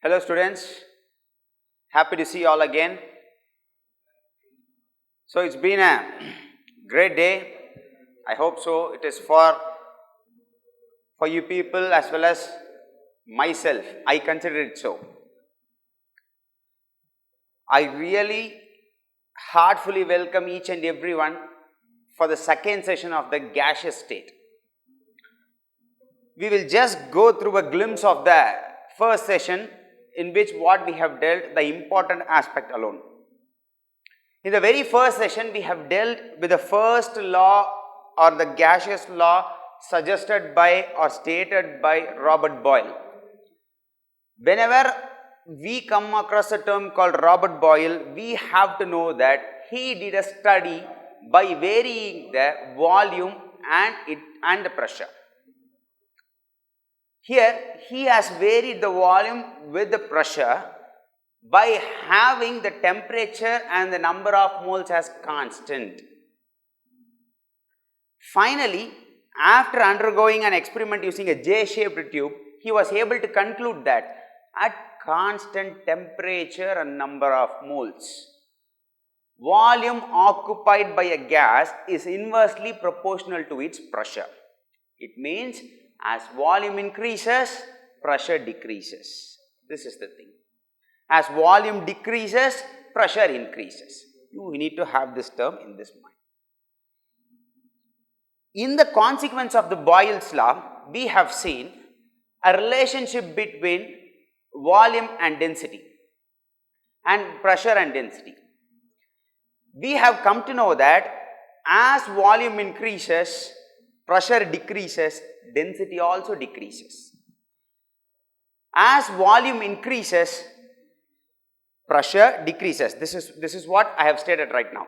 Hello students, happy to see you all again. So it's been a great day. I hope so. It is for you people as well as myself. I consider it so. I really heartfully welcome each and everyone for the second session of the gaseous state. We will just go through a glimpse of the first session in which what we have dealt the important aspect alone. In the very first session, we have dealt with the first law or the gaseous law suggested by or stated by Robert Boyle. Whenever we come across a term called Robert Boyle, we have to know that he did a study by varying the volume and the pressure. Here, he has varied the volume with the pressure by having the temperature and the number of moles as constant. Finally, after undergoing an experiment using a J-shaped tube, he was able to conclude that at constant temperature and number of moles, volume occupied by a gas is inversely proportional to its pressure. It means as volume increases, pressure decreases. This is the thing. As volume decreases, pressure increases. You need to have this term in this mind. In the consequence of the Boyle's law, we have seen a relationship between volume and density and pressure and density. We have come to know that as volume increases, pressure decreases, density also decreases. As volume increases, pressure decreases. This is what I have stated right now.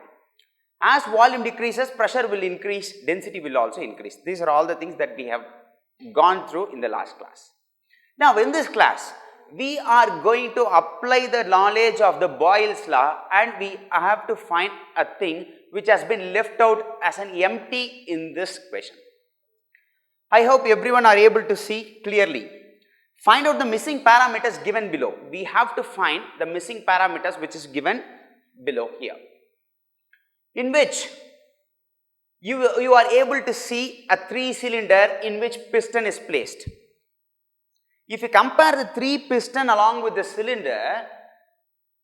As volume decreases, pressure will increase, density will also increase. These are all the things that we have gone through in the last class. Now, in this class, we are going to apply the knowledge of the Boyle's law, and we have to find a thing which has been left out as an empty in this question. I hope everyone are able to see clearly. Find out the missing parameters given below. We have to find the missing parameters which is given below here, in which you are able to see a 3-cylinder in which piston is placed. If you compare the 3 piston along with the cylinder,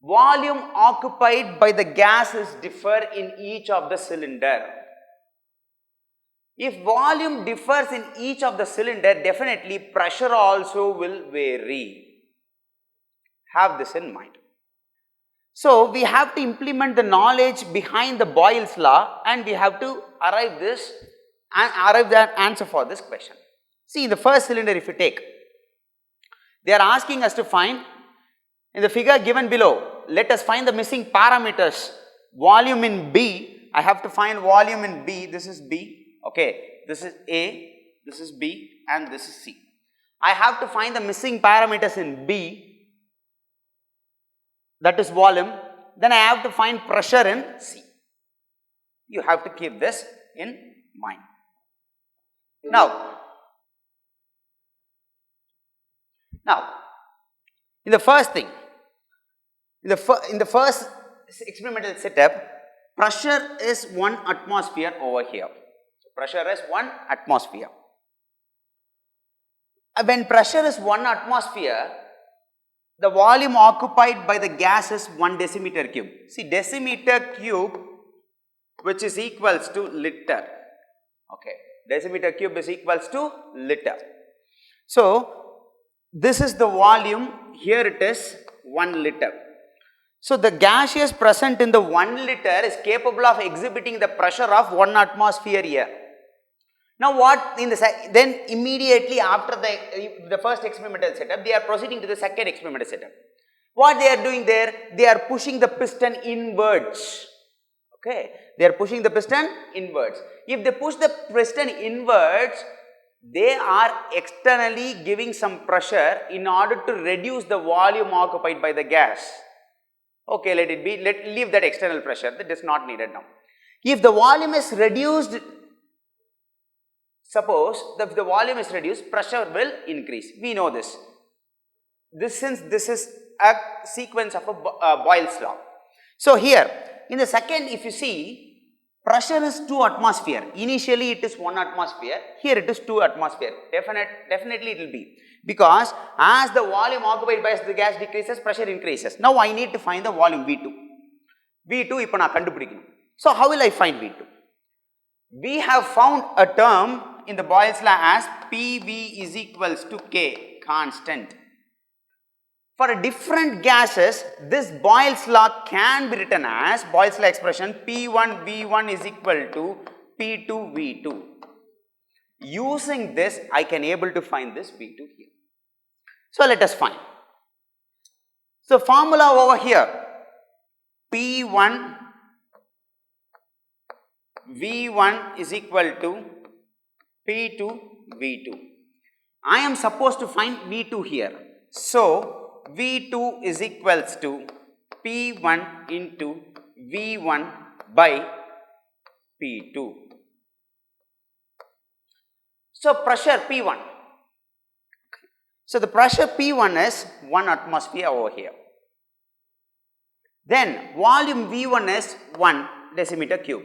volume occupied by the gases differ in each of the cylinder. If volume differs in each of the cylinder, definitely pressure also will vary. Have this in mind. So, we have to implement the knowledge behind the Boyle's law, and we have to arrive that answer for this question. See, in the first cylinder, if you take, they are asking us to find, in the figure given below, let us find the missing parameters. Volume in B, I have to find volume in B, this is B. Okay, this is A, this is B, and this is C. I have to find the missing parameters in B, that is volume. Then I have to find pressure in C. You have to keep this in mind. Now, in the first thing, in the first experimental setup, pressure is 1 atmosphere over here. Pressure is 1 atmosphere. When pressure is 1 atmosphere, the volume occupied by the gas is 1 decimeter cube. See, decimeter cube, which is equals to liter. Okay, decimeter cube is equals to liter. So, this is the volume, here it is 1 liter. So, the gaseous present in the 1 liter is capable of exhibiting the pressure of 1 atmosphere here. Now, what in the then immediately after the first experimental setup, they are proceeding to the second experimental setup. What they are doing there? They are pushing the piston inwards. Okay, they are pushing the piston inwards. If they push the piston inwards, they are externally giving some pressure in order to reduce the volume occupied by the gas. Okay, let it be. Leave that external pressure. That is not needed now. If the volume is reduced, suppose if the volume is reduced, pressure will increase. We know this. since this is a sequence of a Boyle's law. So here, in the second, if you see, pressure is 2 atmosphere. Initially, it is 1 atmosphere. Here, it is 2 atmosphere. Definitely, it will be. Because as the volume occupied by the gas decreases, pressure increases. Now, I need to find the volume V2. V2, இப்போ நான் கண்டுபிடிக்கணும். So, how will I find V2? We have found a term in the Boyle's law as PV is equals to K, constant. For different gases, this Boyle's law can be written as Boyle's law expression P1 V1 is equal to P2 V2. Using this, I can able to find this V2 here. So let us find. So formula over here, P1 V1 is equal to P2 V2. I am supposed to find V2 here. So V2 is equals to P1 into V1 by P2. So pressure P1. So the pressure P1 is 1 atmosphere over here. Then volume V1 is 1 decimeter cube.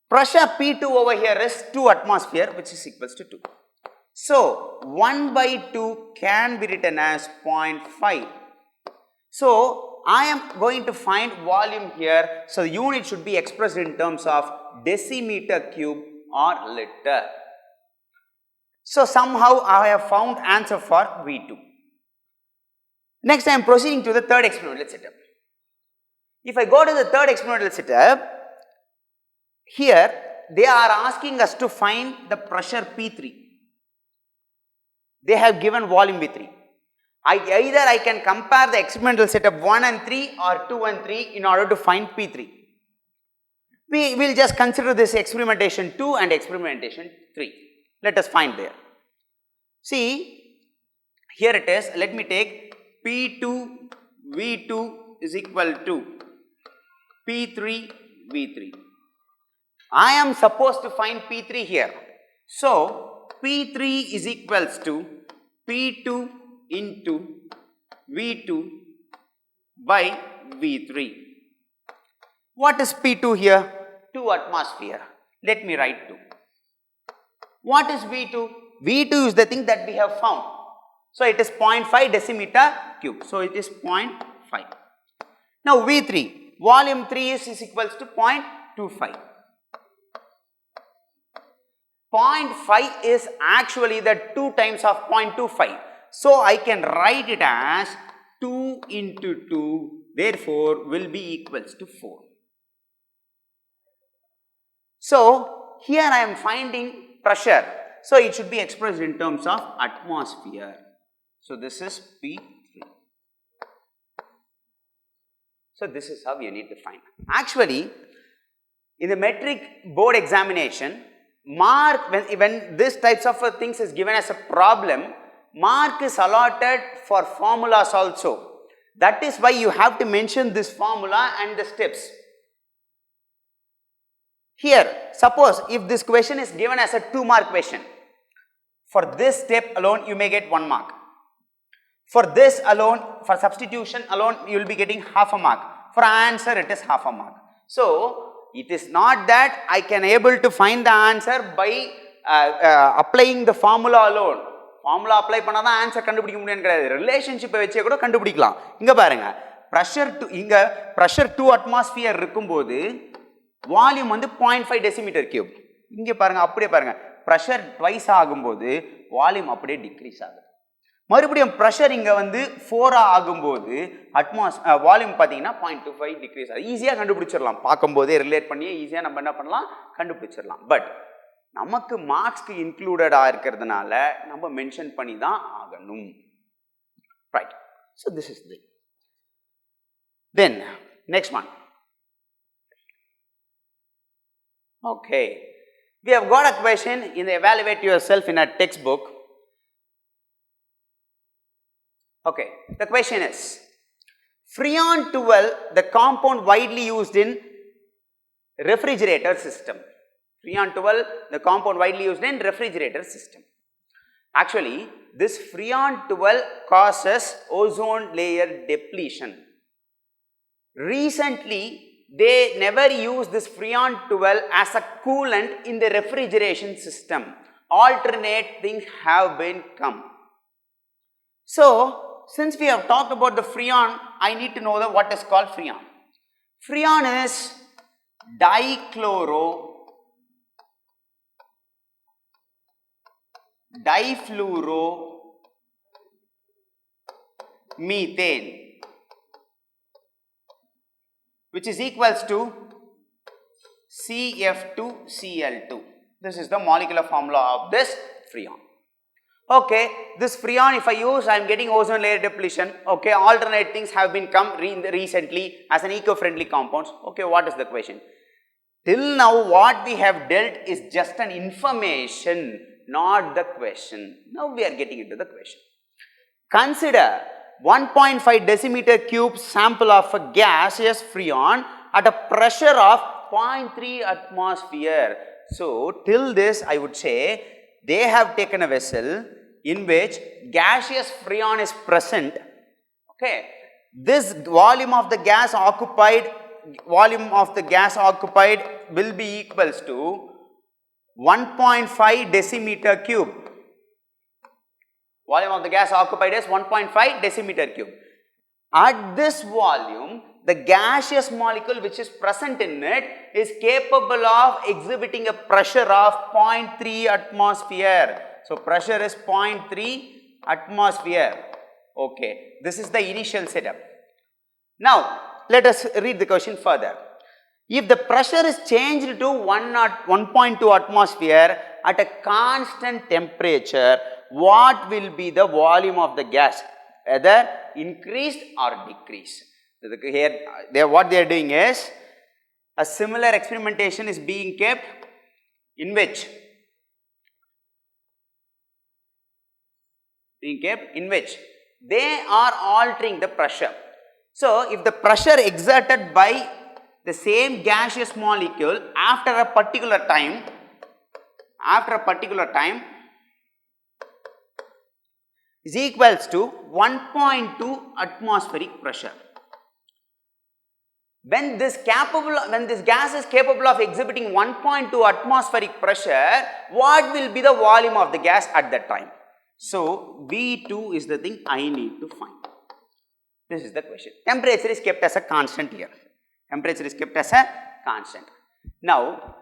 Pressure P2 over here is 2 atmosphere, which is equals to 2. So 1 by 2 can be written as 0.5. So I am going to find volume here. So the unit should be expressed in terms of decimeter cube or liter. So somehow I have found answer for V2. Next I am proceeding to the third experimental setup. If I go to the third experimental setup, here they are asking us to find the pressure P3. They have given volume V3. Either I can compare the experimental setup 1 and 3 or 2 and 3 in order to find P3. We will just consider this experimentation 2 and experimentation 3. Let us find there. See, here it is. Let me take P2 V2 is equal to P3 V3. I am supposed to find P3 here. So P3 is equals to P2 into V2 by V3. What is P2 here? 2 atmosphere. Let me write 2. What is V2? V2 is the thing that we have found. So it is 0.5 decimeter cube. So it is 0.5. Now V3, volume 3 is equals to 0.25. 0.5 is actually the 2 times of 0.25. So I can write it as 2 into 2, therefore will be equals to 4. So here I am finding pressure. So it should be expressed in terms of atmosphere. So this is P3. So this is how you need to find. Actually, in the metric board examination, mark when this types of things is given as a problem, mark is allotted for formulas also. That is why you have to mention this formula and the steps. Here, suppose if this question is given as a 2-mark question, for this step alone you may get 1 mark. For this alone, for substitution alone, you will be getting half a mark. For answer, it is half a mark. So it is not that I can able to find the answer by applying the formula alone. Formula apply பண்ணாத answer கண்டுபிடிக்க முடியாது கிடையாது. Relationship வச்சே கூட கண்டுபிடிக்கலாம். இங்க பாருங்க, pressure 2 atmosphere இருக்கும்போது வால்யூம் வந்து 0.5 டெசிமீட்டர் கியூப். இங்க பாருங்க, அப்படியே பாருங்க, pressure twice ஆகும்போது வால்யூம் அப்படியே டிக்ரீஸ் ஆகுது. மறுபடியும் pressure இங்க வந்து 4 ஆகும்போது வால்யூம் பார்த்தீங்கன்னா 0.25 டிக்ரீஸ் ஆகுது. ஈஸியாக கண்டுபிடிச்சிடலாம், பார்க்கும்போதே ரிலேட் பண்ணி ஈஸியாக நம்ம என்ன பண்ணலாம், கண்டுபிடிச்சிடலாம். பட் நமக்கு மார்க்ஸ்க்கு இன்க்ளூடடாக இருக்கிறதுனால நம்ம மென்ஷன் பண்ணி தான் ஆகணும். Right. So this is the then next one. Okay, we have got a question in the evaluate yourself in a textbook. Okay, the question is, Freon 12, the compound widely used in refrigerator system. Freon 12, the compound widely used in refrigerator system. Actually, this Freon 12 causes ozone layer depletion. Recently, they never use this Freon 12 as a coolant in the refrigeration system. Alternate things have been come. So, since we have talked about the Freon, I need to know what is called Freon. Freon is difluoromethane, which is equals to CF2Cl2. This is the molecular formula of this Freon. Okay, this Freon if I use, I am getting ozone layer depletion. Okay, alternate things have been come recently as an eco-friendly compounds. Okay, what is the question? Till now what we have dealt is just an information, not the question. Now we are getting into the question. Consider 1.5 decimeter cube sample of a gaseous Freon at a pressure of 0.3 atmosphere. So, till this I would say they have taken a vessel in which gaseous Freon is present. Okay, this volume of the gas occupied will be equals to 1.5 decimeter cube. Volume of the gas occupied is 1.5 decimeter cube. At this volume, the gaseous molecule which is present in it is capable of exhibiting a pressure of 0.3 atmosphere. So, pressure is 0.3 atmosphere. Okay, this is the initial setup. Now, let us read the question further. If the pressure is changed to 1.2 atmosphere at a constant temperature, what will be the volume of the gas, whether increased or decreased? So, here what they are doing is a similar experimentation is being kept in which they are altering the pressure. So, if the pressure exerted by the same gaseous molecule after a particular time is equals to 1.2 atmospheric pressure. When this gas is capable of exhibiting 1.2 atmospheric pressure, what will be the volume of the gas at that time? So, V2 is the thing I need to find. This is the question. Temperature is kept as a constant here. Now,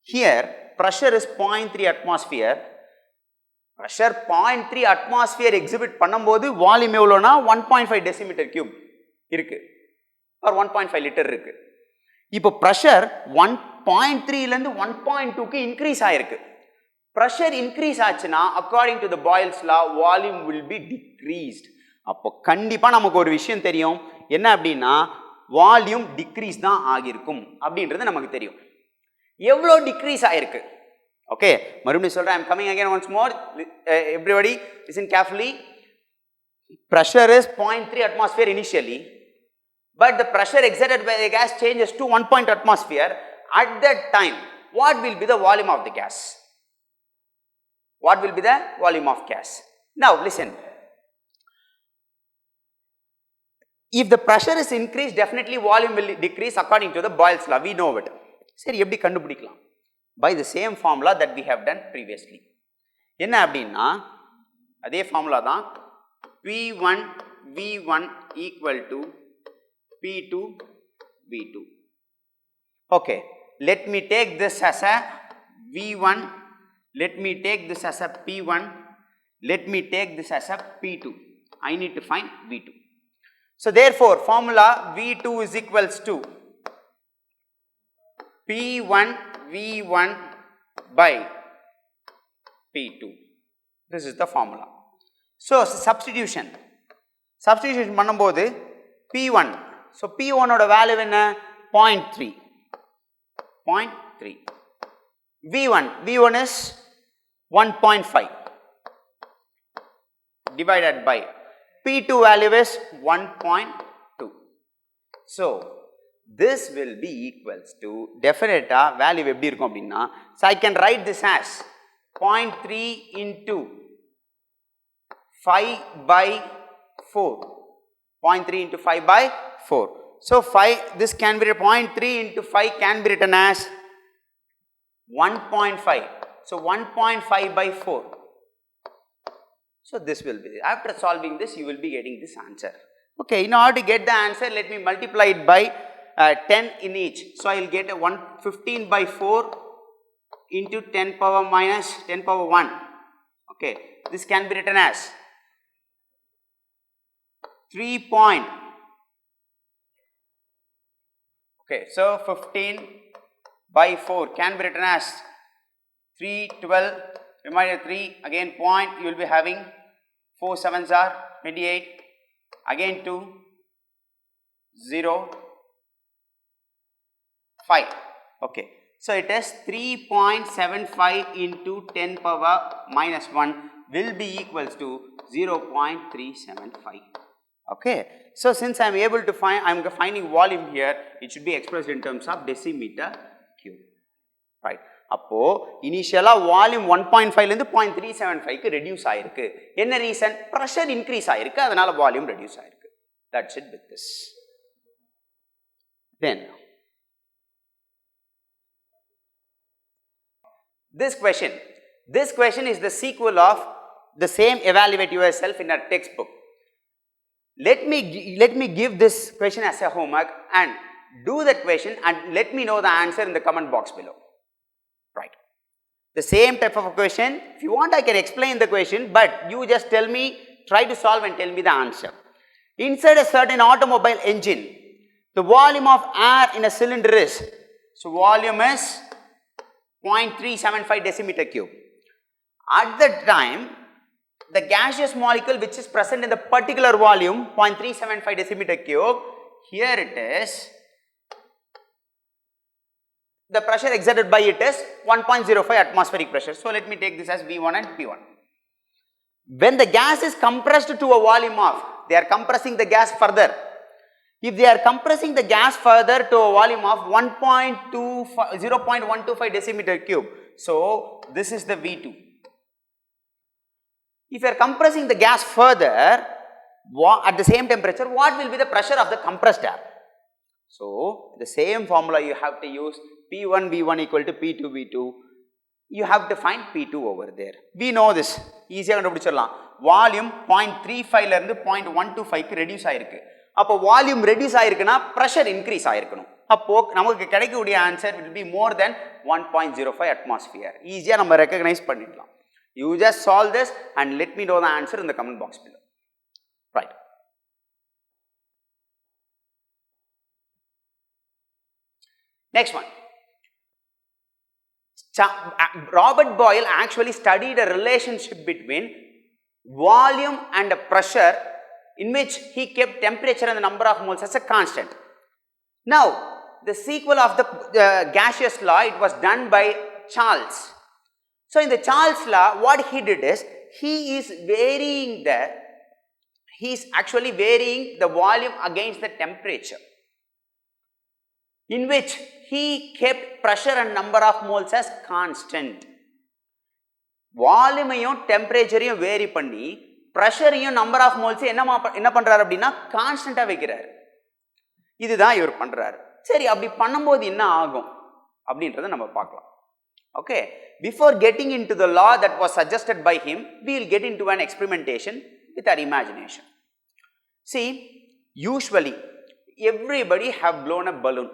here pressure is 0.3 atmosphere. Pressure 0.3 atmosphere exhibit பண்ணும்போது volume எவ்வளோனா 1.5 decimeter cube இருக்கு or 1.5 liter இருக்கு. இப்போ pressure 1.3 லேருந்து 1.2க்கு increase ஆயிருக்கு. Pressure increase ஆச்சுன்னா according to the Boyle's law volume will be decreased. அப்போ கண்டிப்பா நமக்கு ஒரு விஷயம் தெரியும், என்ன அப்படின்னா வால்யூம் டிக்ரீஸ் தான் ஆகியிருக்கும் அப்படின்றது நமக்கு தெரியும். எவ்வளோ டிக்ரீஸ் ஆயிருக்கு? ஓகே, மறுபடியும் சொல்றேன். I am coming again once more. Everybody listen carefully. Pressure is 0.3 atmosphere initially, but the pressure exerted by the gas changes to 1 atmosphere. At that time, what will be the volume of the gas? What will be the volume of gas? Now listen. If the pressure is increased, definitely volume will decrease according to the Boyle's law. We know it. சரி, எப்படி கண்டுபிடிக்கலாம்? By the same formula that we have done previously. என்ன அப்படின்னா அதே formula தான். P1 V1 equal to P2 V2. Okay, let me take this as a V1, let me take this as a P1, let me take this as a P2. I need to find V2. So therefore, formula V2 is equals to P1 V1 by P2. This is the formula. So substitution பண்ணும்போது P1, so P1 ஓட value என்ன? 0.3. V1 is 1.5 divided by P2 value is 1.2. So this will be equals to definite value எப்படி இருக்கும் அப்படின்னா, so I can write this as 0.3 into 5 by 4. 0.3 into 5 by 4. So 5, this can be 0.3 into 5 can be written as 1.5. So 1.5 by 4. So this will be, after solving this, you will be getting this answer. Okay, in order to get the answer, let me multiply it by 10 in each. So I will get a 15 by 4 into 10 power minus 10 power 1. Okay, this can be written as 3 point. Okay, so 15 by 4 can be written as 312, remainder 3, again point, you will be having 4 7s are 28, again 2, 0, 5. Okay, so it is 3.75 into 10 power minus 1 will be equals to 0.375. Okay, so since I am able to find, I am finding volume here, it should be expressed in terms of decimeter cube. Right. அப்போ இனிஷியலா volume 1.5 ல இருந்து 0.375 க்கு reduce ஆயிருக்கு. என்ன reason? Pressure increase ஆயிருக்கு, அதனால volume reduce ஆயிருக்கு. That's it with this. Then this question is the sequel of the same evaluate yourself in our textbook. Let me give this question as a homework and do that question and let me know the answer in the comment box below. Right. The same type of a question, if you want I can explain the question, but you just tell me, try to solve and tell me the answer. Inside a certain automobile engine, the volume of air in a cylinder is, so volume is 0.375 decimeter cube. At that time, the gaseous molecule which is present in the particular volume 0.375 decimeter cube, here it is, the pressure exerted by it is 1.05 atmospheric pressure. So let me take this as V1 and P1. When the gas is compressed to a volume of, they are compressing the gas further. If they are compressing the gas further to a volume of 0.125 decimeter cube, so this is the V2. If you are compressing the gas further at the same temperature, what will be the pressure of the compressed air? So the same formula you have to use, P1 V1 equal to P2 V2. You have to find P2 over there. We know this. Easy கண்டுபிடிச்சிடலாம். Volume 0.35 ல இருந்து 0.125 க்கு reduce ஆயிருக்கு. அப்போ volume reduce ஆயிருக்குனா pressure increase ஆயிருக்கணும். அப்போ நமக்கு கிடைக்கக்கூடிய answer will be more than 1.05 atmosphere. ஈஸியா நம்ம ரெகக்னைஸ் பண்ணிடலாம். You just solve this and let me know the answer in the comment box below. Right. Next one. Robert Boyle actually studied a relationship between volume and pressure in which he kept temperature and the number of moles as a constant. Now, the sequel of the gaseous law, it was done by Charles. So, in the Charles law, what he did is, he is actually varying the volume against the temperature, in which he kept pressure and number of moles as constant. வால்யூமையும் டெம்பரேச்சரையும் vary பண்ணி ப்ரெஷரையும் number of moles என்ன பண்றாரு அப்படின்னா கான்ஸ்டன்டா வைக்கிறாரு. இதுதான் இவர் பண்றாரு. சரி, அப்படி பண்ணும்போது என்ன ஆகும் அப்படின்றத நம்ம பார்க்கலாம். Okay, before getting into the law that was suggested by him, we will get into an experimentation with our imagination. See, usually everybody have blown a balloon.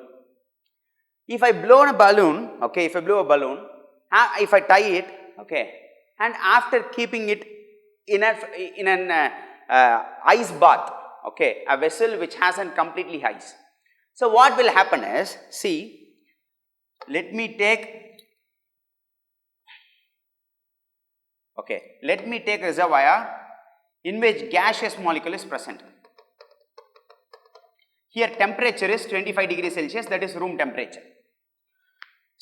If I blow a balloon, okay, if I blow a balloon, if I tie it, okay, and after keeping it in an ice bath, okay, a vessel which hasn't completely ice. So what will happen is, see, let me take reservoir in which gaseous molecule is present. Here temperature is 25 degrees Celsius, that is room temperature.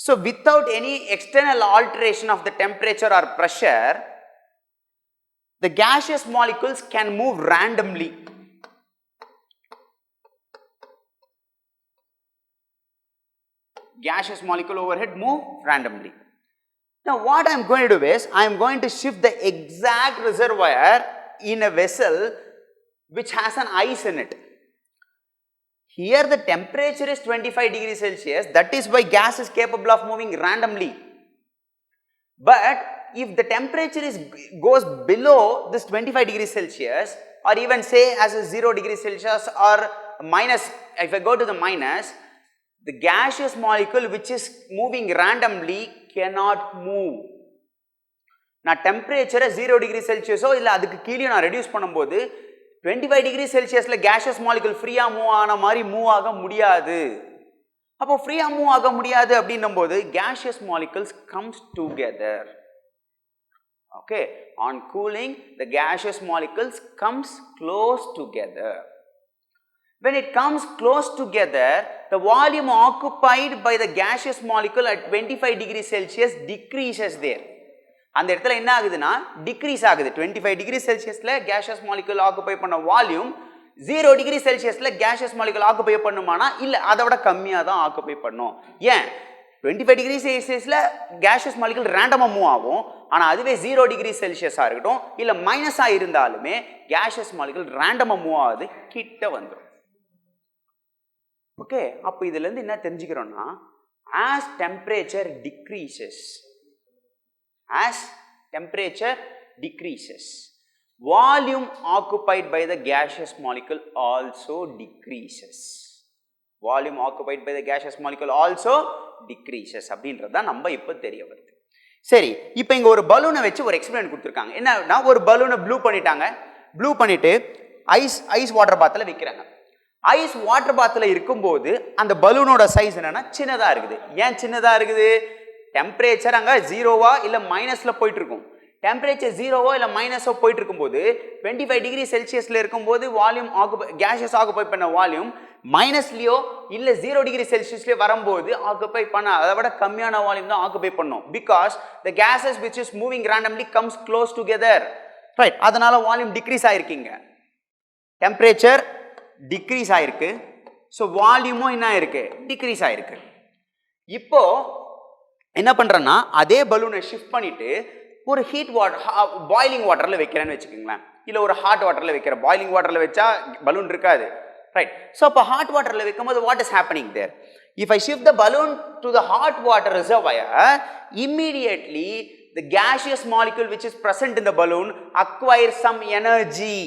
So without any external alteration of the temperature or pressure, the gaseous molecules can move randomly. Gaseous molecule overhead move randomly. Now what I am going to do is, I am going to shift the exact reservoir in a vessel which has an ice in it. Here the temperature is 25 degrees Celsius, that is why gas is capable of moving randomly. But if the temperature goes below this 25 degrees Celsius, or even say as a 0 degrees Celsius or minus, if I go to the minus, the gaseous molecule which is moving randomly cannot move. நான் டெம்பரேச்சரை 0 degree செல்சியஸோ இல்லை அதுக்கு கீழே நான் reduce பண்ணும்போது 25 degree செல்சியஸில் gaseous molecule ஃப்ரீயாக move ஆன மாதிரி மூவ் ஆக முடியாது. அப்போ ஃப்ரீயாக மூவ் ஆக முடியாது அப்படின்னும் போது gaseous molecules comes together. Okay, on cooling the gaseous molecules comes close together. When it comes close together, the volume occupied by the gaseous molecule at 25 degrees Celsius decreases there. அந்த இடத்துல என்ன ஆகுதுன்னா degrees ஆகுது. 25 degree செல்சியஸில் gaseous molecule occupy பண்ண volume 0 degree செல்சியஸில் gaseous molecule occupy பண்ணுமானா இல்லை, அதை விட கம்மியாக தான் ஆக்குபை பண்ணும். ஏன்? 25 டிகிரி செல்சியஸில் கேஷியஸ் மாலிகுல் ரேண்டமாக மூவ் ஆகும். ஆனால் அதுவே 0 டிகிரி செல்சியஸாக இருக்கட்டும் இல்லை மைனஸாக இருந்தாலுமே கேஷியஸ் மாலிகுல் ரேண்டமாக மூவ் ஆகுது, கிட்ட வந்துடும். ஓகே, அப்போ இதுலேருந்து என்ன தெரிஞ்சுக்கிறோன்னா, as temperature decreases, volume occupied by the gaseous molecule also decreases. Volume occupied by the gaseous molecule also decreases அப்படின்றத நம்ம இப்போ தெரிய வருது. சரி, இப்போ இங்கே ஒரு பலூனை வச்சு ஒரு எக்ஸ்பெரிமெண்ட் கொடுத்துருக்காங்க. என்னன்னா, ஒரு பலூனை ப்ளூ பண்ணிட்டாங்க. ப்ளூ பண்ணிட்டு ஐஸ் வாட்டர் பாத்தில் வைக்கிறாங்க. ஐஸ் வாட்டர் பாத்தில் இருக்கும்போது அந்த பலூனோட சைஸ் என்னன்னா சின்னதாக இருக்குது. ஏன் சின்னதாக இருக்குது? டெம்பரேச்சர் அங்கே 0வா இல்லை மைனஸில் போயிட்டு இருக்கும். டெம்பரேச்சர் 0வோ இல்லை மைனஸோ போயிட்டு இருக்கும்போது 25 டிகிரி செல்சியஸில் இருக்கும்போது வால்யூம் கேஷியஸ் ஆக்குபை பண்ண வால்யூம் மைனஸ்லையோ இல்லை 0 டிகிரி செல்சியஸ்லேயோ வரும்போது ஆக்குபை பண்ண அதை விட கம்மியான வால்யூம் தான் ஆக்குபை பண்ணும். Because the cases which is moving randomly comes close together, right? அதனால வால்யூம் டிக்ரீஸ் ஆயிருக்கீங்க, டெம்பரேச்சர் டிக்ரீஸ் ஆயிருக்கு. ஸோ வால்யூமும் என்ன ஆயிருக்கு? டிக்ரீஸ் ஆயிருக்கு. இப்போ என்ன பண்றேன்னா, அதே பலூனை ஷிஃப்ட் பண்ணிட்டு ஒரு ஹீட் வாட்டர் பாயிலிங் வாட்டர்ல வைக்கிறேன்னு வச்சுக்கோங்களேன், இல்லை ஒரு ஹாட் வாட்டர்ல வைக்கிறேன். பாயிலிங் வாட்டர்ல வச்சா பலூன் இருக்காது, ரைட்? ஸோ அப்போ ஹாட் வாட்டர்ல வைக்கும்போது what is happening there? If I shift the balloon to the hot water reservoir, immediately the gaseous molecule which is present in the balloon acquires some energy.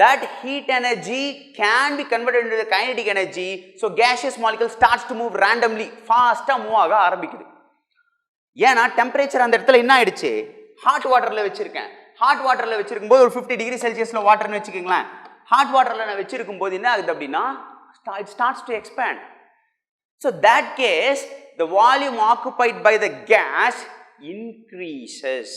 That heat energy can be converted into the kinetic energy. So gaseous molecule starts to move randomly, fast-ஆ move ஆக ஆரம்பிக்குது. ஏன்னா temperature அந்த இடத்துல என்ன ஆயிடுச்சு? Hot வாட்டரில் வச்சிருக்கேன். ஹாட் வாட்டரில் வச்சிருக்கும் போது ஒரு 50 டிகிரி செல்சியஸில் வாட்டர்னு வச்சுக்கோங்களேன். ஹாட் வாட்டரில் நான் வச்சிருக்கும் போது என்ன ஆகுது அப்படின்னா, it starts to expand. So that case, the volume occupied by the gas increases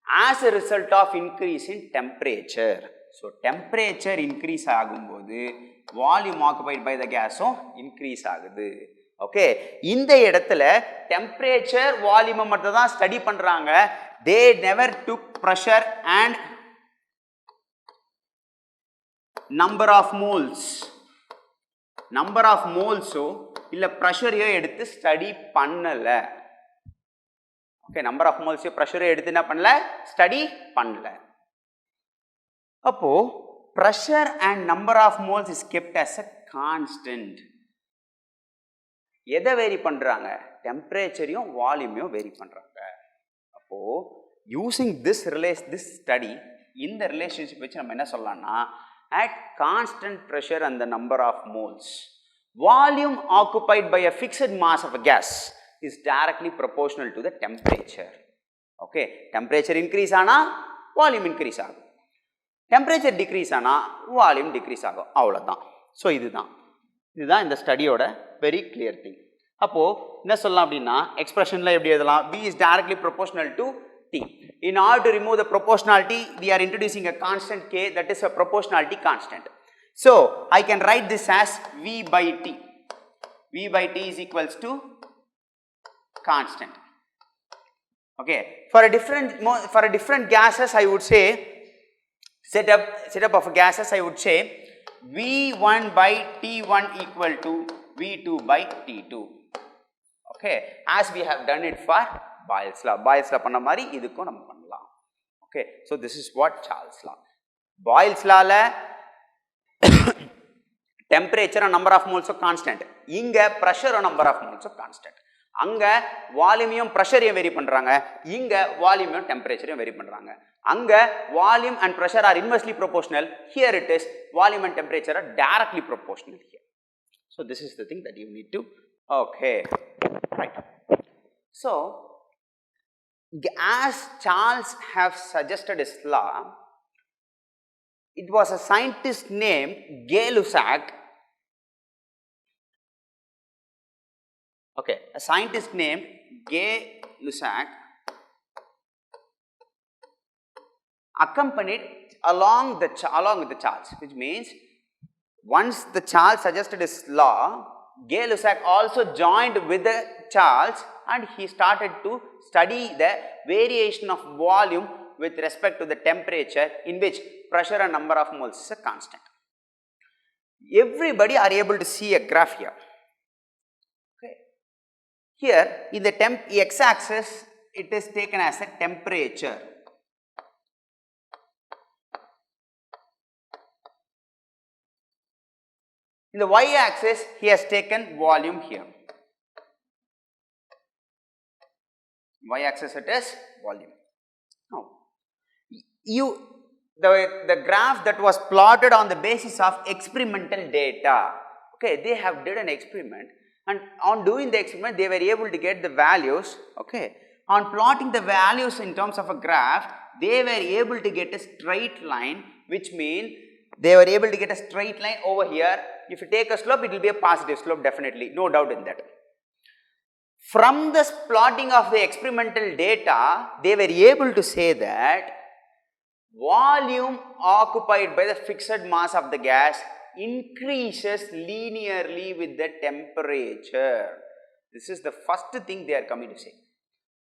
as a result of increase in temperature. So temperature increase ஆகும்போது volume occupied by the gasம் increase ஆகுது. ஓகே, இந்த இடத்துல டெம்பரேச்சர் வால்யூமை மட்டும் தான் study பண்றாங்க. they never took pressure and number of moles இல்ல ப்ரெஷரையோ எடுத்து ஸ்டடி பண்ணல. ஓகே, நம்பர் ஆஃப் மோல்ஸ் ப்ரெஷரை எடுத்து என்ன பண்ணல? ஸ்டடி பண்ணல. அப்போ pressure and number of moles is kept as a constant. எதை வேரி பண்றாங்க? டெம்பரேச்சரையும் வால்யூமையும் வேரி பண்றாங்க. அப்போ யூசிங் திஸ் ஸ்டடி, இந்த ரிலேஷன்ஷிப் வச்சு நம்ம என்ன சொல்லலாம்னா, at constant pressure and the number of moles, volume occupied by a fixed mass of a gas is directly proportional to the temperature. Okay, temperature increase ஆனா volume increase ஆகும், temperature decrease ஆனா volume decrease ஆகும், அவ்வளவுதான். So இதுதான் இந்த ஸ்டடியோட very clear thing. அப்போ என்ன சொல்லலாம் அப்படின்னா, எக்ஸ்பிரஷன்ல எப்படி எழுதலாம்? V is directly proportional to T. In order to remove the proportionality, we are introducing a constant K, that is a proportionality constant. So I can write this as V by T. V by T is equals to constant. Okay, for a different gases I would say, setup of gases I would say V1 by T1 equal to V2 by T2. Okay, as we have done it for Boyle's law. Boyle's law பண்ண மாதிரி இதுக்கும் நம்ம பண்ணலாம். Okay, so this is what Charles' law. Boyle's law la temperature and number of moles are constant. Inga pressure and number of moles are constant. Anga volume pressure vary பண்றாங்க. Inga volume temperature vary பண்றாங்க. Anga volume and pressure are inversely proportional. Here it is volume and temperature are directly proportional here. So this is the thing that you need to, okay, right. So as Charles have suggested his law, it was a scientist named Gay-Lussac. Okay, a scientist named Gay-Lussac accompanied along with the Charles, which means once the Charles suggested his law, Gay-Lussac also joined with the Charles and he started to study the variation of volume with respect to the temperature in which pressure and number of moles is a constant. Everybody are able to see a graph here. Okay. Here in the x-axis it is taken as a temperature. In the y-axis he has taken volume here. Y-axis it is volume. Now, the graph that was plotted on the basis of experimental data. Okay, they have did an experiment and on doing the experiment they were able to get the values. Okay, on plotting the values in terms of a graph, they were able to get a straight line, which means they were able to get a straight line over here. If you take a slope, it will be a positive slope definitely, no doubt in that. From this plotting of the experimental data, they were able to say that volume occupied by the fixed mass of the gas increases linearly with the temperature. This is the first thing they are coming to say.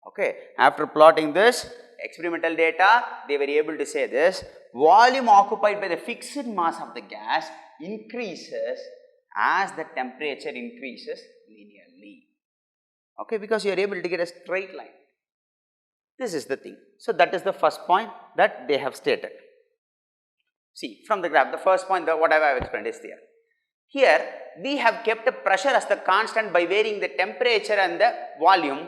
Okay, after plotting this experimental data, they were able to say this: volume occupied by the fixed mass of the gas increases as the temperature increases linearly. Okay, because you are able to get a straight line. This is the thing. So that is the first point that they have stated. See, from the graph, the first point, whatever I have explained is there. Here, we have kept the pressure as the constant by varying the temperature and the volume.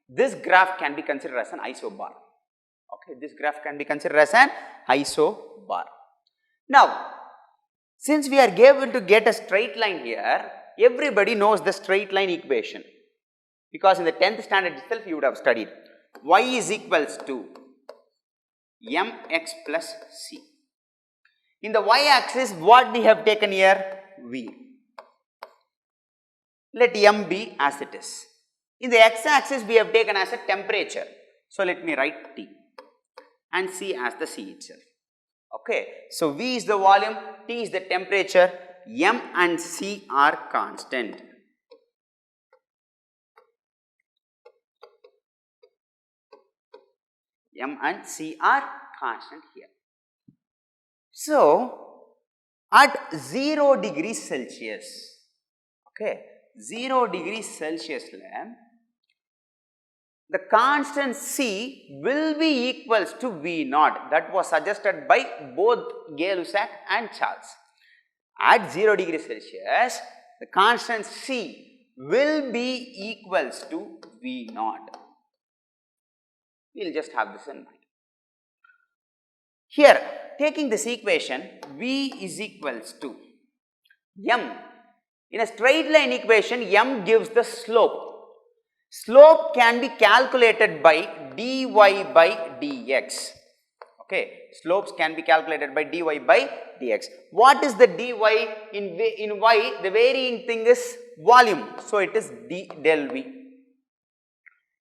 This graph can be considered as an isobar. Okay, this graph can be considered as an isobar. Now, since we are able to get a straight line here, everybody knows the straight line equation. Because in the 10th standard itself you would have studied. Y is equals to mx plus c. In the y-axis, what we have taken here? V. Let m be as it is. In the x-axis, we have taken as a temperature. So let me write T and C as the C itself. Okay. So V is the volume, T is the temperature, m and C are constant. M and C are constant here. So, at 0 degrees Celsius, okay, 0 degrees Celsius, the constant C will be equals to V naught. That was suggested by both Gay-Lussac and Charles. At 0 degrees Celsius, the constant C will be equals to V naught. We will just have this in mind. Here, taking this equation, V is equals to m. In a straight line equation, m gives the slope. Slope can be calculated by dy by dx. Okay, slopes can be calculated by dy by dx. What is the dy in y? The varying thing is volume, so it is d del v.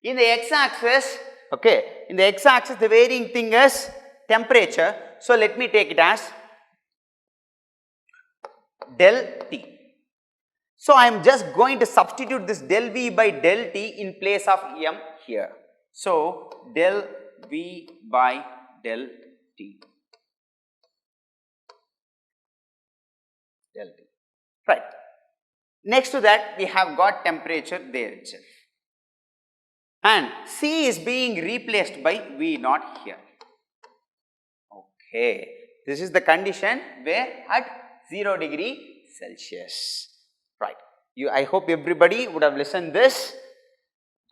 In the x-axis, okay, in the x-axis the varying thing is temperature, so let me take it as del T. So I am just going to substitute this del V by del T in place of m here. So del V by del T. Del T. Right. Next to that, we have got temperature there itself. And C is being replaced by V naught here. Okay, this is the condition where at 0 degree Celsius. Right. I hope everybody would have listened this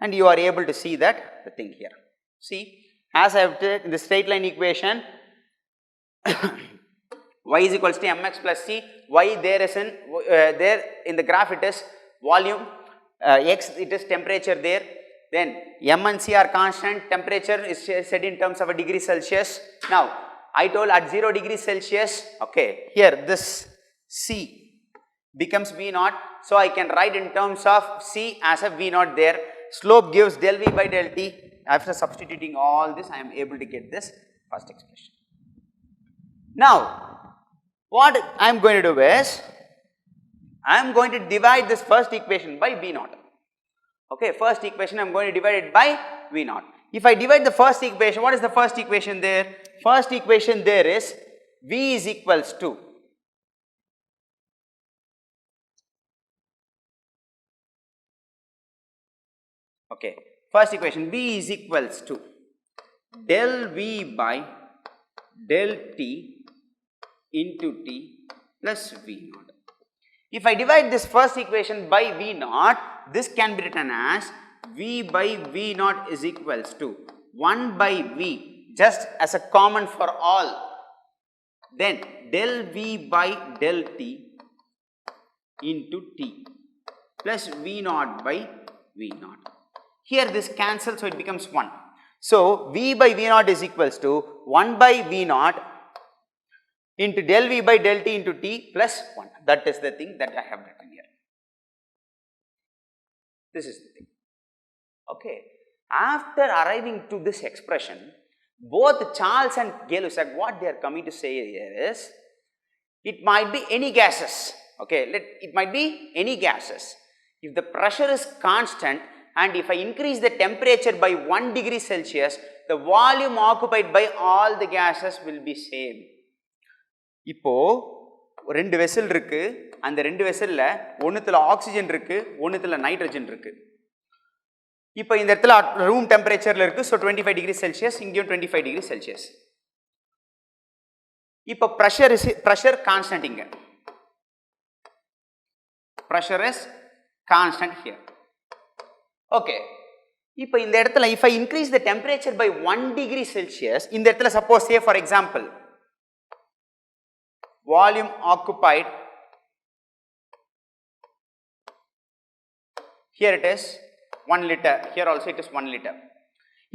and you are able to see that the thing here. See, as I have taken the straight line equation, y is equals to mx plus c, y there is there in the graph it is volume, x it is temperature there, then m and c are constant, temperature is said in terms of a degree Celsius. Now I told at 0 degree Celsius, okay, here this c becomes V naught, so I can write in terms of c as a V naught there, slope gives del V by del T. After substituting all this I am able to get this first expression. Now what I am going to do is, I am going to divide this first equation by V naught. Okay, first equation I am going to divide it by V naught. If I divide the first equation, what is the first equation there? First equation there is V is equals to first equation V is equals to del V by del T into T plus V naught. If I divide this first equation by V naught, this can be written as V by V naught is equals to 1 by V, just as a common for all, then del V by del T into T plus V naught by V naught. Here this cancels, so it becomes 1. So V by V naught is equals to 1 by V naught into del V by del T into T plus 1. That is the thing that I have written here. This is the thing. Okay. After arriving to this expression, both Charles and Gay-Lussac, what they are coming to say here is, it might be any gases. Okay, it might be any gases. If the pressure is constant and if I increase the temperature by 1 degree Celsius, the volume occupied by all the gases will be same. இப்போ ரெண்டு vessel இருக்கு, அந்த ரெண்டு வெசல்ல ஒண்ணுத்துல oxygen இருக்கு, ஒண்ணுத்துல nitrogen இருக்கு. இப்போ இந்த இடத்துல ரூம் டெம்பரேச்சர்ல இருக்கு, so 25 degree Celsius, இங்கேயும் 25 degree Celsius. இப்போ pressure constant இங்க. Pressure is constant here. Okay. இப்போ இந்த இடத்துல if I increase the temperature by 1 degree Celsius, இந்த இடத்துல suppose say for example volume occupied, here it is 1 liter, here also it is 1 liter.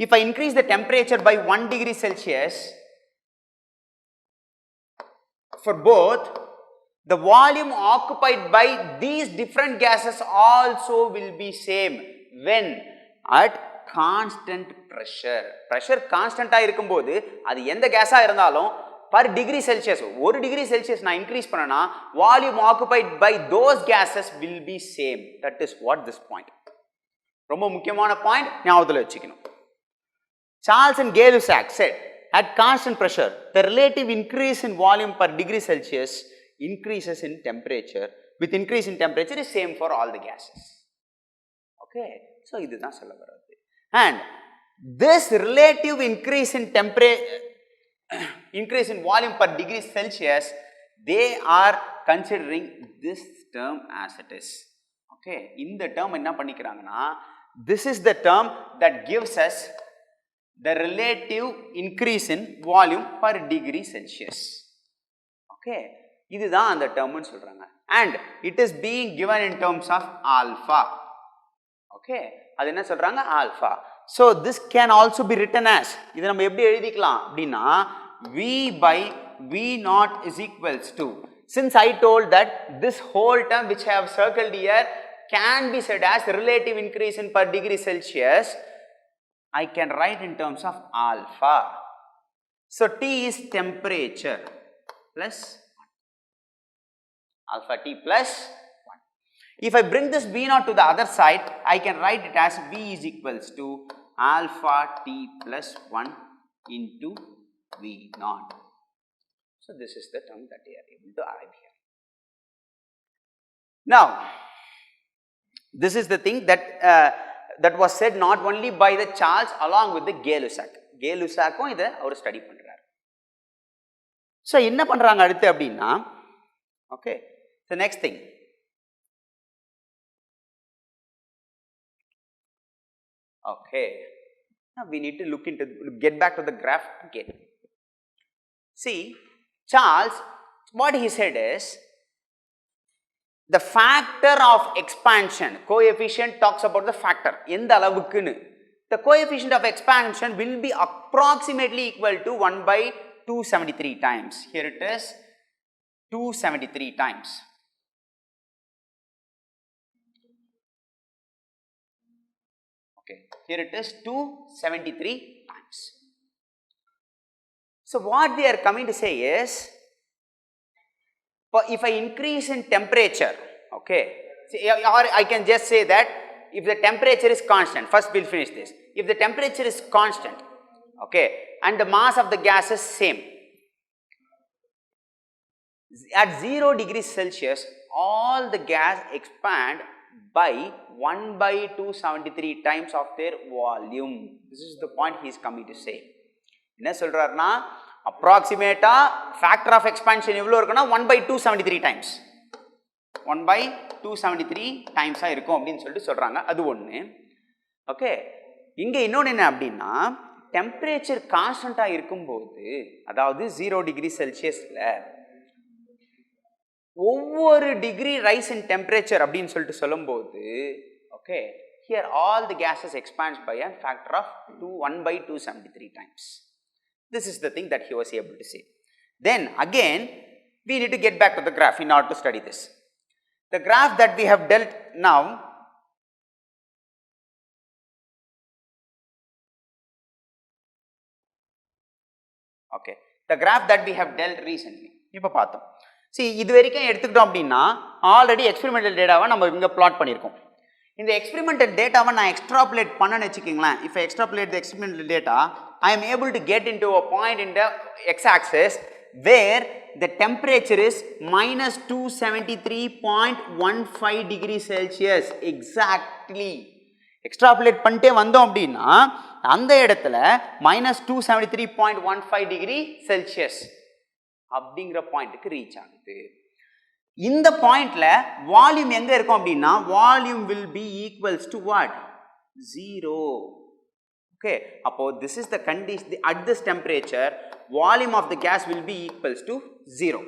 If I increase the temperature by 1 degree Celsius for both, the volume occupied by these different gases also will be same when at constant pressure. Pressure constant ஆ இருக்கும்போது அது எந்த கேஸா இருந்தாலும் per degree Celsius, 1 degree Celsius நான் increase பண்ணனா volume occupied by those gases will be same. That is what this point. ரொம்ப முக்கியமான point ஞாபகத்துல வச்சுக்கணும். Charles and Gay-Lussac said at constant pressure the relative increase in volume per degree Celsius increases in temperature. With increase in temperature is same for all the gases. Okay, so இதுதான் சொல்ல வர்றது. And this relative increase in increase in volume per degree Celsius, they are considering this term as it is. Okay, இந்த term என்ன பண்ணிக்கிறாங்கன்னா, this is the term that gives us the relative increase in volume per degree Celsius. Okay, இதுதான் அந்த termனு சொல்றாங்க. And it is being given in terms of alpha. Okay, அது என்ன சொல்றாங்க? Alpha. So this can also be written as, இதை நம்ம எப்படி எழுதிக்கலாம் அப்படின்னா, V by V naught is equals to, since I told that this whole term which I have circled here can be said as relative increase in per degree Celsius, I can write in terms of alpha. So T is temperature plus 1. Alpha T plus 1. If I bring this V naught to the other side, I can write it as V is equals to alpha T plus 1 into V naught. So this is the term that they are able to arrive here. Now, this is the thing that that was said not only by the Charles along with the Gay-Lussac. Gay-Lussacum இதை அவர் study பண்றார். So என்ன பண்ணுறாங்க அடுத்து அப்படின்னா, okay, the next thing, okay, now we need to get back to the graph again. See, Charles, what he said is, the factor of expansion, coefficient talks about the factor, எந்த அளவுக்குன்னு, the coefficient of expansion will be approximately equal to 1 by 273 times. Here it is 273 times. Okay, here it is 273 times. So what they are coming to say is, if I increase in temperature, okay, or I can just say that if the temperature is constant, first we'll finish this. If the temperature is constant, okay, and the mass of the gas is same, at 0 degrees Celsius, all the gas expand by 1 by 273 times of their volume. This is the point he is coming to say. என்ன சொல்றாருன்னா, approximate factor of expansion எவ்வளவு இருக்குன்னா 1 by 273 times, 1 by 273 times இருக்கும் அப்படின்னு சொல்லிட்டு சொல்றாங்க. அது ஒன்று. ஓகே, இங்க இன்னொன்று என்ன அப்படின்னா, டெம்பரேச்சர் கான்ஸ்டண்டா இருக்கும்போது, அதாவது 0 டிகிரி செல்சியஸ்ல ஒவ்வொரு டிகிரி ரைஸ் இன் டெம்பரேச்சர் அப்படின்னு சொல்லிட்டு சொல்லும்போது, okay, here all the gases expands by a factor of 1 by 273 times. This is the thing that he was able to say. Then again, we need to get back to the graph in order to study this. The graph that we have dealt now, okay, the graph that we have dealt recently, இப்போ பார்த்தோம். See, இது வரைக்கும் எடுத்துக்கிட்டோம் அப்படின்னா, already experimental டேட்டாவை நம்ம இங்கே plot பண்ணியிருக்கோம். இந்த எக்ஸ்பெரிமெண்டல் டேட்டாவை நான் எக்ஸ்ட்ராபுலேட் பண்ணன்னு வச்சுக்கிங்களேன். If I extrapolate the experimental data, I am able to get into a point in the x-axis where the temperature is minus 273.15 degrees Celsius exactly. Extrapolate பண்ணிட்டே வந்தோம் அப்படின்னா, அந்த இடத்துல minus 273.15 degree Celsius அப்படிங்கிற பாயிண்ட்டுக்கு ரீச் ஆகுது. இந்த பாயிண்ட்ல வால்யூம் எங்க இருக்கும் அப்படின்னா, volume will be equals to what? 0. Okay, அப்போ this is the condition. At this temperature, volume of the gas will be equals to 0.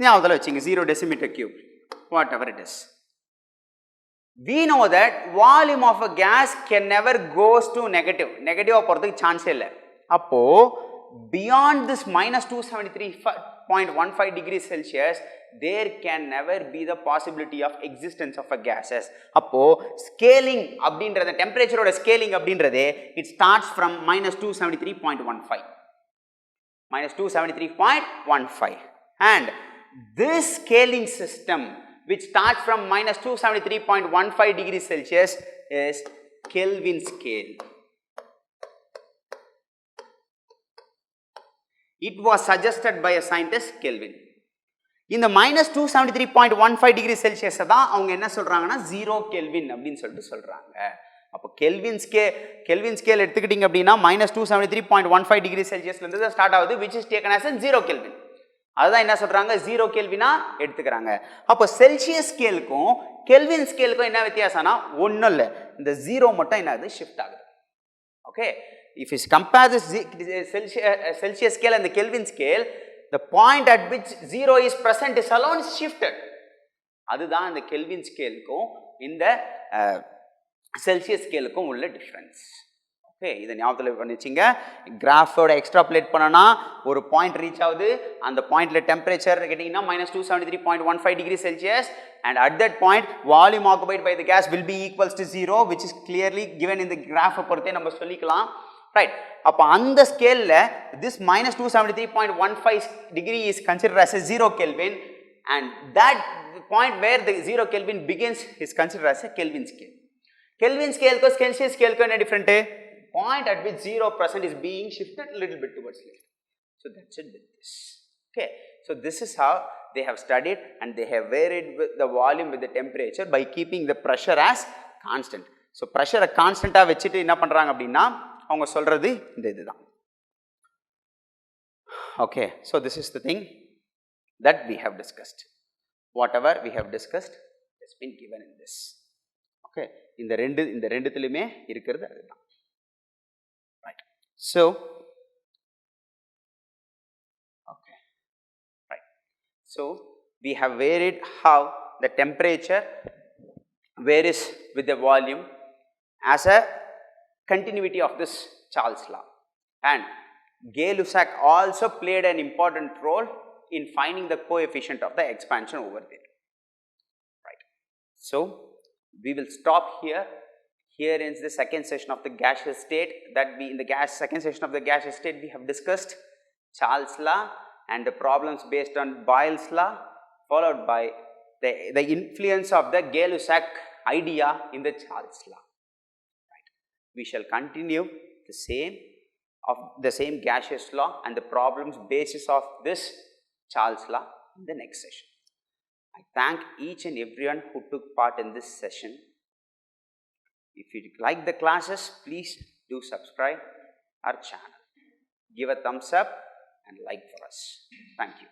ஞாபகத்துல வச்சுங்க, 0 decimeter cube, whatever it is. We know that volume of a gas can never goes to negative. Negative போறதுக்கு சான்ஸே இல்லை. அப்போ beyond this minus 273.15 degrees Celsius, there can never be the possibility of existence of a gases. அப்போ scaling அப்படின்றது, டெம்பரேச்சரோட scaling அப்படின்றது, it starts from minus 273.15, minus 273.15, and this scaling system which starts from minus 273.15 degrees Celsius is Kelvin scale. It was suggested by a scientist Kelvin. இந்த minus 273.15 degree Celsius தான் அவங்க என்ன சொல்றாங்கன்னா 0 Kelvin அப்படின்னு சொல்லிட்டு சொல்றாங்க. அப்போ கெல்வின் ஸ்கேல் எடுத்துக்கிட்டீங்க அப்படின்னா minus 273.15 degree Celsiusல இருந்து தான் ஸ்டார்ட் ஆகுது, which is taken as 0 Kelvin. அதுதான் என்ன சொல்றாங்க, 0 கெல்வினா எடுத்துக்கிறாங்க. அப்போ செல்சியஸ் ஸ்கேலுக்கும் கெல்வின் ஸ்கேலுக்கும் என்ன வித்தியாசம்னா, ஒன்றும் இல்லை, இந்த 0 மட்டும் என்ன ஆகுது, ஷிஃப்ட் ஆகுது. Okay, if you compare this Celsius scale and the Kelvin scale, the point at which 0 is present is alone shifted. அதுதான் இந்த Kelvin scaleக்கும் இந்த Celsius scaleக்கும் உள்ள டிஃபரன்ஸ். ஓகே, இதை ஞாபகத்தில் பண்ணிச்சிங்க. கிராஃபோட எக்ஸ்ட்ராபுலேட் பண்ணனா ஒரு பாயிண்ட் ரீச் ஆகுது, அந்த பாயிண்ட்ல டெம்பரேச்சர் கேட்டிங்கன்னா minus 273.15 degree Celsius, and at that point volume occupied by the gas will be equals to 0, which is clearly given in the graph. பொறுத்தே நம்ம சொல்லிக்கலாம், ரைட்? அப்போ அந்த ஸ்கேலில் this minus 273.15 degree is considered as a 0 Kelvin, and that point where the 0 Kelvin begins is considered as a Kelvin scale. Kelvin scale को Celsius scale को என்ன different है? Point at which 0% is being shifted a little bit towards left. So that's it with this. Okay, so this is how they have studied, and they have varied with the volume with the temperature by keeping the pressure as constant. So pressure constant வச்சிட்டு என்ன பண்றாங்க அப்படின்னா அவங்க சொல்றது இந்த இதுதான். Okay, so this is the thing that we have discussed. Whatever we have discussed has been given in this. Okay, இந்த ரெண்டுத்திலுமே இருக்கிறது அதுதான். Right. So, okay, right. So, we have varied how the temperature varies with the volume as a continuity of this Charles law, and Gay-Lussac also played an important role in finding the coefficient of the expansion over there. Right. So, we will stop here. Here ends the second session of the gaseous state. That we in the second session of the gaseous state we have discussed Charles law and the problems based on Boyle's law, followed by the influence of the Gay-Lussac idea in the Charles law. Right. We shall continue the same gaseous law and the problems basis of this Charles law in the next session. I thank each and everyone who took part in this session. If you like the classes, please do subscribe our channel. Give a thumbs up and like for us. Thank you.